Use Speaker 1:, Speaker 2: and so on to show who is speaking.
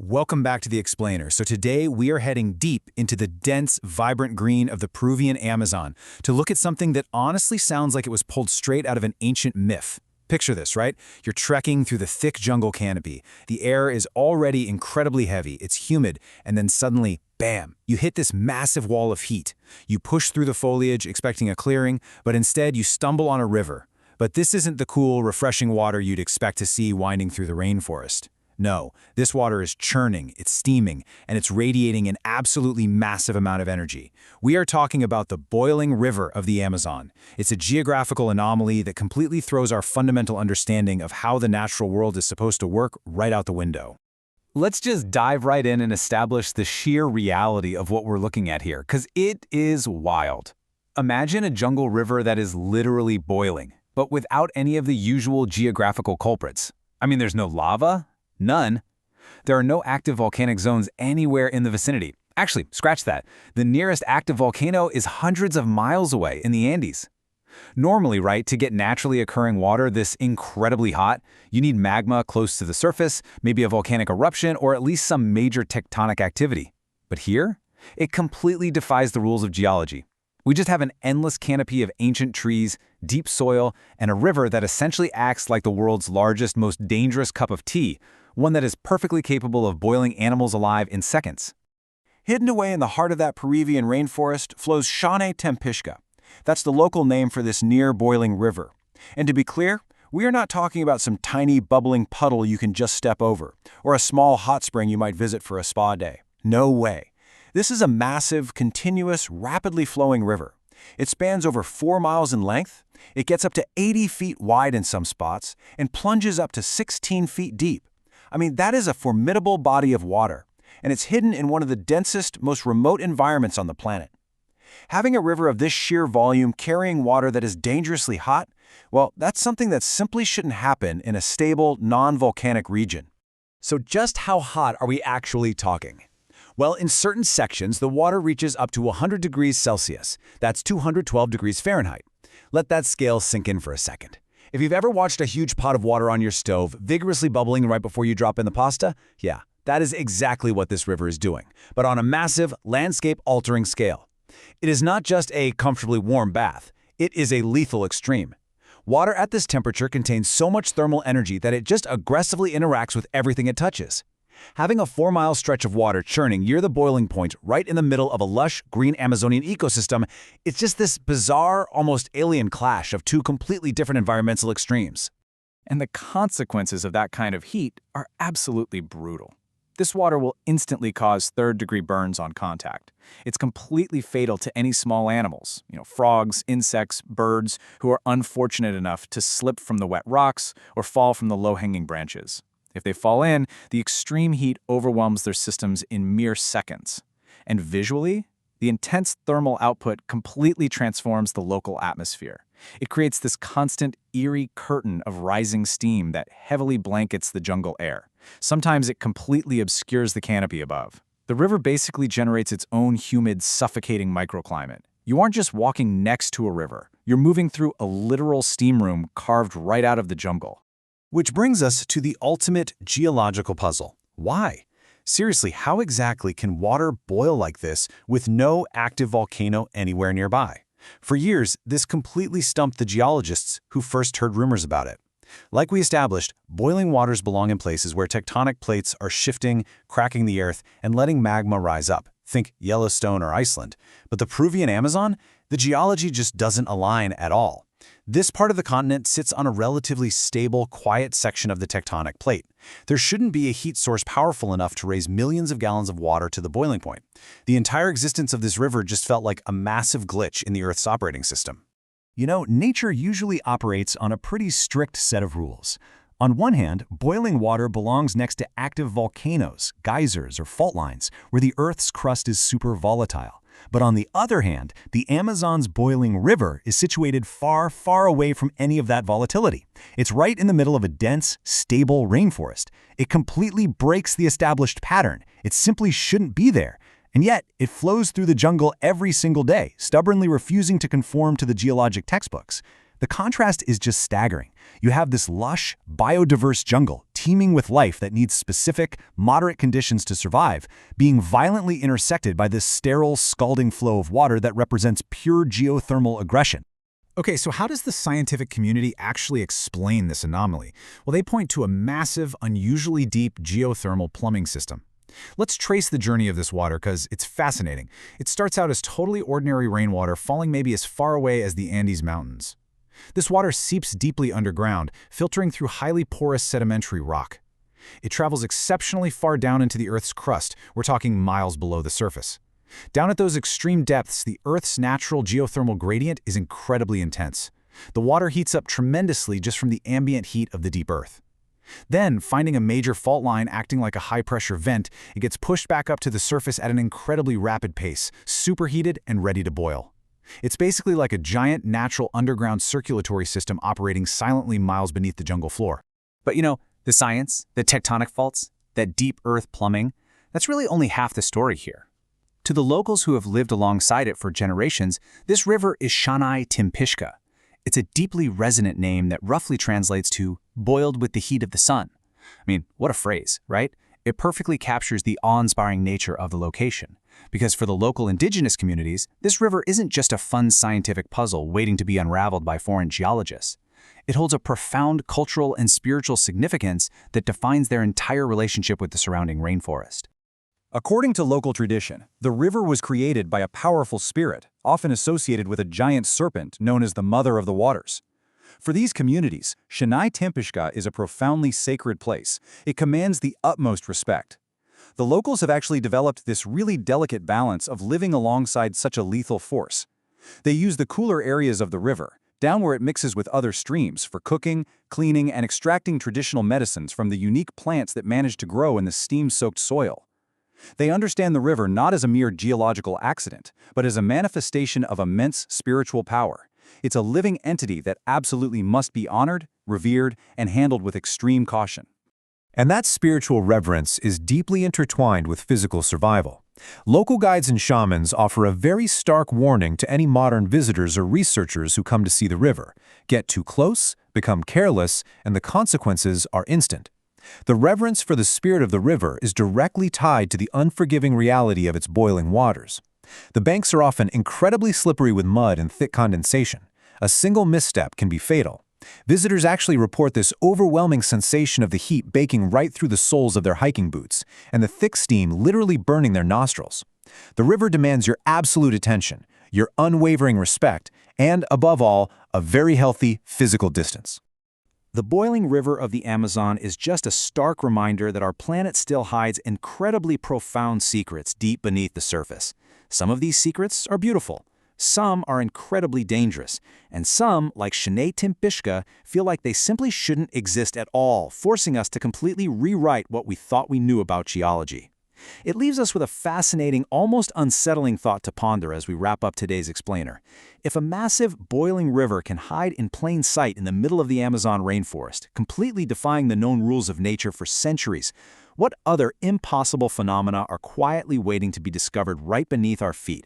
Speaker 1: Welcome back to The Explainer. So today we are heading deep into the dense, vibrant green of the Peruvian Amazon to look at something that honestly sounds like it was pulled straight out of an ancient myth. Picture this, right? You're trekking through the thick jungle canopy. The air is already incredibly heavy, it's humid, and then suddenly, bam, you hit this massive wall of heat. You push through the foliage expecting a clearing, but instead you stumble on a river. But this isn't the cool, refreshing water you'd expect to see winding through the rainforest. No, this water is churning, it's steaming, and it's radiating an absolutely massive amount of energy. We are talking about the boiling river of the Amazon. It's a geographical anomaly that completely throws our fundamental understanding of how the natural world is supposed to work right out the window. Let's just dive right in and establish the sheer reality of what we're looking at here, because it is wild. Imagine a jungle river that is literally boiling, but without any of the usual geographical culprits. I mean, there's no lava. None. There are no active volcanic zones anywhere in the vicinity. Actually, scratch that. The nearest active volcano is hundreds of miles away in the Andes. Normally, right, to get naturally occurring water this incredibly hot, you need magma close to the surface, maybe a volcanic eruption, or at least some major tectonic activity. But here, it completely defies the rules of geology. We just have an endless canopy of ancient trees, deep soil, and a river that essentially acts like the world's largest, most dangerous cup of tea, one that is perfectly capable of boiling animals alive in seconds.
Speaker 2: Hidden away in the heart of that Peruvian rainforest flows Shane Tempishka. That's the local name for this near-boiling river. And to be clear, we are not talking about some tiny bubbling puddle you can just step over, or a small hot spring you might visit for a spa day. No way. This is a massive, continuous, rapidly flowing river. It spans over 4 miles in length, it gets up to 80 feet wide in some spots, and plunges up to 16 feet deep. I mean, that is a formidable body of water, and it's hidden in one of the densest, most remote environments on the planet. Having a river of this sheer volume carrying water that is dangerously hot, well, that's something that simply shouldn't happen in a stable, non-volcanic region.
Speaker 1: So just how hot are we actually talking? Well, in certain sections, the water reaches up to 100 degrees Celsius. That's 212 degrees Fahrenheit. Let that scale sink in for a second. If you've ever watched a huge pot of water on your stove vigorously bubbling right before you drop in the pasta, yeah, that is exactly what this river is doing, but on a massive, landscape-altering scale. It is not just a comfortably warm bath, it is a lethal extreme. Water at this temperature contains so much thermal energy that it just aggressively interacts with everything it touches. Having a 4-mile stretch of water churning near the boiling point right in the middle of a lush, green Amazonian ecosystem, it's just this bizarre, almost alien clash of two completely different environmental extremes.
Speaker 3: And the consequences of that kind of heat are absolutely brutal. This water will instantly cause third-degree burns on contact. It's completely fatal to any small animals, frogs, insects, birds, who are unfortunate enough to slip from the wet rocks or fall from the low-hanging branches. If they fall in, the extreme heat overwhelms their systems in mere seconds. And visually, the intense thermal output completely transforms the local atmosphere. It creates this constant, eerie curtain of rising steam that heavily blankets the jungle air. Sometimes it completely obscures the canopy above. The river basically generates its own humid, suffocating microclimate. You aren't just walking next to a river. You're moving through a literal steam room carved right out of the jungle.
Speaker 1: Which brings us to the ultimate geological puzzle. Why? Seriously, how exactly can water boil like this with no active volcano anywhere nearby? For years, this completely stumped the geologists who first heard rumors about it. Like we established, boiling waters belong in places where tectonic plates are shifting, cracking the earth, and letting magma rise up. Think Yellowstone or Iceland. But the Peruvian Amazon? The geology just doesn't align at all. This part of the continent sits on a relatively stable, quiet section of the tectonic plate. There shouldn't be a heat source powerful enough to raise millions of gallons of water to the boiling point. The entire existence of this river just felt like a massive glitch in the Earth's operating system.
Speaker 4: You know, nature usually operates on a pretty strict set of rules. On one hand, boiling water belongs next to active volcanoes, geysers, or fault lines, where the Earth's crust is super volatile. But on the other hand, the Amazon's boiling river is situated far, far away from any of that volatility. It's right in the middle of a dense, stable rainforest. It completely breaks the established pattern. It simply shouldn't be there. And yet, it flows through the jungle every single day, stubbornly refusing to conform to the geologic textbooks. The contrast is just staggering. You have this lush, biodiverse jungle, teeming with life that needs specific, moderate conditions to survive, being violently intersected by this sterile, scalding flow of water that represents pure geothermal aggression.
Speaker 1: Okay, so how does the scientific community actually explain this anomaly? Well, they point to a massive, unusually deep geothermal plumbing system. Let's trace the journey of this water because it's fascinating. It starts out as totally ordinary rainwater falling maybe as far away as the Andes Mountains. This water seeps deeply underground, filtering through highly porous sedimentary rock. It travels exceptionally far down into the Earth's crust, we're talking miles below the surface. Down at those extreme depths, the Earth's natural geothermal gradient is incredibly intense. The water heats up tremendously just from the ambient heat of the deep Earth. Then, finding a major fault line acting like a high-pressure vent, it gets pushed back up to the surface at an incredibly rapid pace, superheated and ready to boil. It's basically like a giant natural underground circulatory system operating silently miles beneath the jungle floor.
Speaker 3: But the science, the tectonic faults, that deep earth plumbing, that's really only half the story here. To the locals who have lived alongside it for generations, this river is Shanai Timpishka. It's a deeply resonant name that roughly translates to boiled with the heat of the sun. I mean, what a phrase, right? It perfectly captures the awe-inspiring nature of the location. Because for the local indigenous communities, this river isn't just a fun scientific puzzle waiting to be unraveled by foreign geologists. It holds a profound cultural and spiritual significance that defines their entire relationship with the surrounding rainforest.
Speaker 2: According to local tradition, the river was created by a powerful spirit, often associated with a giant serpent known as the Mother of the Waters. For these communities, Shanai Timpishka is a profoundly sacred place. It commands the utmost respect. The locals have actually developed this really delicate balance of living alongside such a lethal force. They use the cooler areas of the river, down where it mixes with other streams, for cooking, cleaning, and extracting traditional medicines from the unique plants that manage to grow in the steam-soaked soil. They understand the river not as a mere geological accident, but as a manifestation of immense spiritual power. It's a living entity that absolutely must be honored, revered, and handled with extreme caution.
Speaker 4: And that spiritual reverence is deeply intertwined with physical survival. Local guides and shamans offer a very stark warning to any modern visitors or researchers who come to see the river. Get too close, become careless, and the consequences are instant. The reverence for the spirit of the river is directly tied to the unforgiving reality of its boiling waters. The banks are often incredibly slippery with mud and thick condensation. A single misstep can be fatal. Visitors actually report this overwhelming sensation of the heat baking right through the soles of their hiking boots, and the thick steam literally burning their nostrils. The river demands your absolute attention, your unwavering respect, and, above all, a very healthy physical distance.
Speaker 1: The boiling river of the Amazon is just a stark reminder that our planet still hides incredibly profound secrets deep beneath the surface. Some of these secrets are beautiful, some are incredibly dangerous, and some, like Shanai Timpishka, feel like they simply shouldn't exist at all, forcing us to completely rewrite what we thought we knew about geology. It leaves us with a fascinating, almost unsettling thought to ponder as we wrap up today's explainer. If a massive, boiling river can hide in plain sight in the middle of the Amazon rainforest, completely defying the known rules of nature for centuries, what other impossible phenomena are quietly waiting to be discovered right beneath our feet?